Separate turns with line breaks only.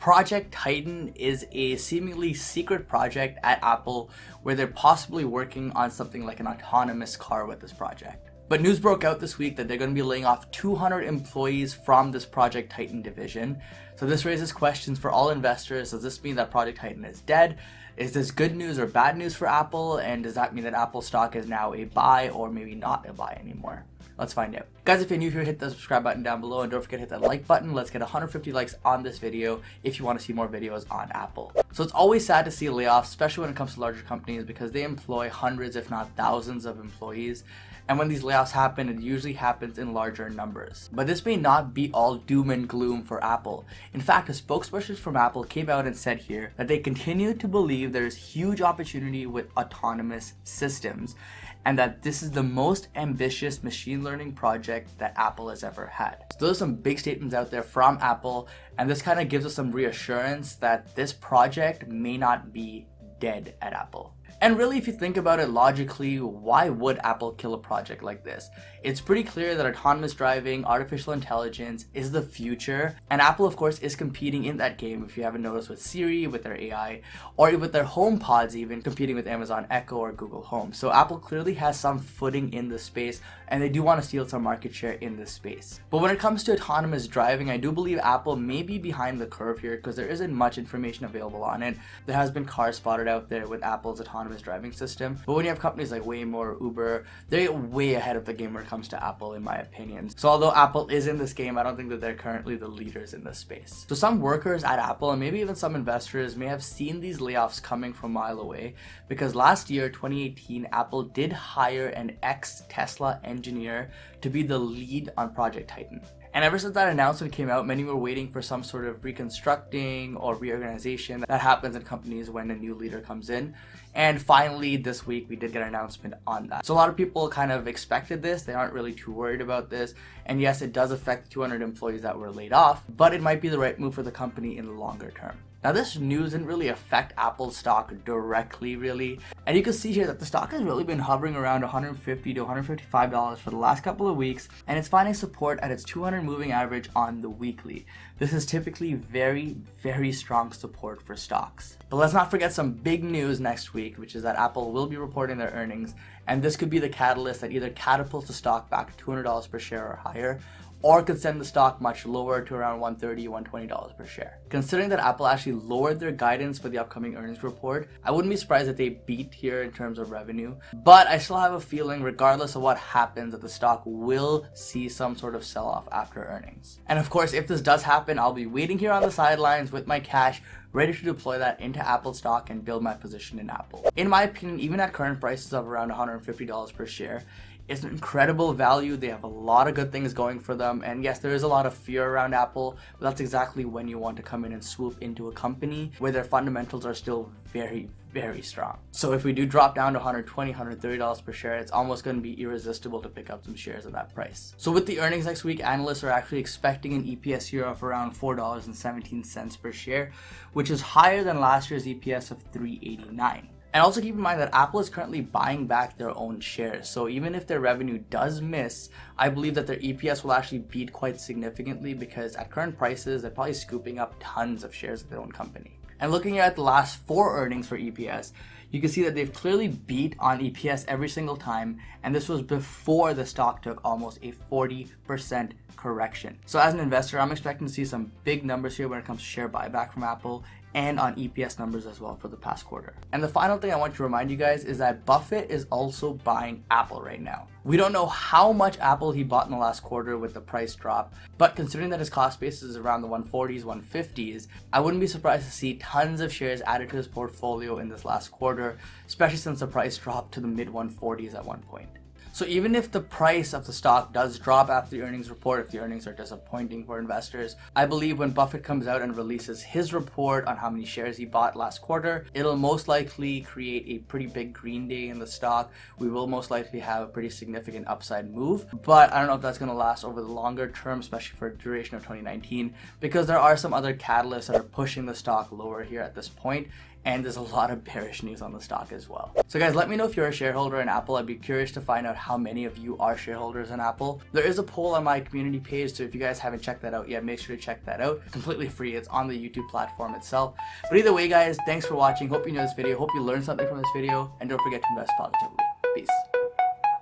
Project Titan is a seemingly secret project at Apple where they're possibly working on something like an autonomous car with this project. But news broke out this week that they're going to be laying off 200 employees from this Project Titan division. So this raises questions for all investors. Does this mean that Project Titan is dead? Is this good news or bad news for Apple? And does that mean that Apple stock is now a buy or maybe not a buy anymore? Let's find out. Guys, if you're new here, hit the subscribe button down below and don't forget to hit that like button. Let's get 150 likes on this video if you want to see more videos on Apple. So it's always sad to see layoffs, especially when it comes to larger companies, because they employ hundreds, if not thousands of employees. And when these layoffs happen, it usually happens in larger numbers. But this may not be all doom and gloom for Apple. In fact, a spokesperson from Apple came out and said here that they continue to believe there is huge opportunity with autonomous systems, and that this is the most ambitious machine learning project that Apple has ever had. So those are some big statements out there from Apple, and this kind of gives us some reassurance that this project may not be dead at Apple. And really, if you think about it logically, why would Apple kill a project like this? It's pretty clear that autonomous driving, artificial intelligence is the future, and Apple of course is competing in that game, if you haven't noticed, with Siri, with their AI, or with their HomePods even, competing with Amazon Echo or Google Home. So Apple clearly has some footing in this space, and they do want to steal some market share in this space. But when it comes to autonomous driving, I do believe Apple may be behind the curve here because there isn't much information available on it. There has been cars spotted out there with Apple's autonomous driving system, but when you have companies like Waymo or Uber, they're way ahead of the game when it comes to Apple, in my opinion. So although Apple is in this game, I don't think that they're currently the leaders in this space. So some workers at Apple, and maybe even some investors, may have seen these layoffs coming from a mile away, because last year, 2018, Apple did hire an ex-Tesla engineer to be the lead on Project Titan. And ever since that announcement came out, many were waiting for some sort of reconstructing or reorganization that happens in companies when a new leader comes in. And finally, this week, we did get an announcement on that. So a lot of people kind of expected this. They aren't really too worried about this. And yes, it does affect the 200 employees that were laid off, but it might be the right move for the company in the longer term. Now, this news didn't really affect Apple's stock directly, really. And you can see here that the stock has really been hovering around $150 to $155 for the last couple of weeks, and it's finding support at its 200 moving average on the weekly. This is typically very, very strong support for stocks. But let's not forget some big news next week, which is that Apple will be reporting their earnings, and this could be the catalyst that either catapults the stock back to $200 per share or higher, or could send the stock much lower to around $130, $120 per share. Considering that Apple actually lowered their guidance for the upcoming earnings report, I wouldn't be surprised if they beat here in terms of revenue, but I still have a feeling, regardless of what happens, that the stock will see some sort of sell-off after earnings. And of course, if this does happen, I'll be waiting here on the sidelines with my cash, ready to deploy that into Apple stock and build my position in Apple. In my opinion, even at current prices of around $150 per share, it's an incredible value. They have a lot of good things going for them, and yes, there is a lot of fear around Apple, but that's exactly when you want to come in and swoop into a company where their fundamentals are still very, very strong. So if we do drop down to $120, $130 per share, it's almost going to be irresistible to pick up some shares at that price. So with the earnings next week, analysts are actually expecting an EPS here of around $4.17 per share, which is higher than last year's EPS of $3.89. And also keep in mind that Apple is currently buying back their own shares. So even if their revenue does miss, I believe that their EPS will actually beat quite significantly, because at current prices, they're probably scooping up tons of shares of their own company. And looking at the last 4 earnings for EPS, you can see that they've clearly beat on EPS every single time, and this was before the stock took almost a 40% correction. So as an investor, I'm expecting to see some big numbers here when it comes to share buyback from Apple, and on EPS numbers as well for the past quarter. And the final thing I want to remind you guys is that Buffett is also buying Apple right now. We don't know how much Apple he bought in the last quarter with the price drop, but considering that his cost base is around the 140s, 150s, I wouldn't be surprised to see tons of shares added to his portfolio in this last quarter, especially since the price dropped to the mid 140s at one point. So even if the price of the stock does drop after the earnings report, if the earnings are disappointing for investors, I believe when Buffett comes out and releases his report on how many shares he bought last quarter, it'll most likely create a pretty big green day in the stock. We will most likely have a pretty significant upside move, but I don't know if that's going to last over the longer term, especially for the duration of 2019, because there are some other catalysts that are pushing the stock lower here at this point. and there's a lot of bearish news on the stock as well. So guys, let me know if you're a shareholder in Apple. I'd be curious to find out how many of you are shareholders in Apple. There is a poll on my community page, so if you guys haven't checked that out yet, make sure to check that out. Completely free. It's on the YouTube platform itself. But either way, guys, thanks for watching. Hope you enjoyed this video. Hope you learned something from this video, and don't forget to invest positively. Peace.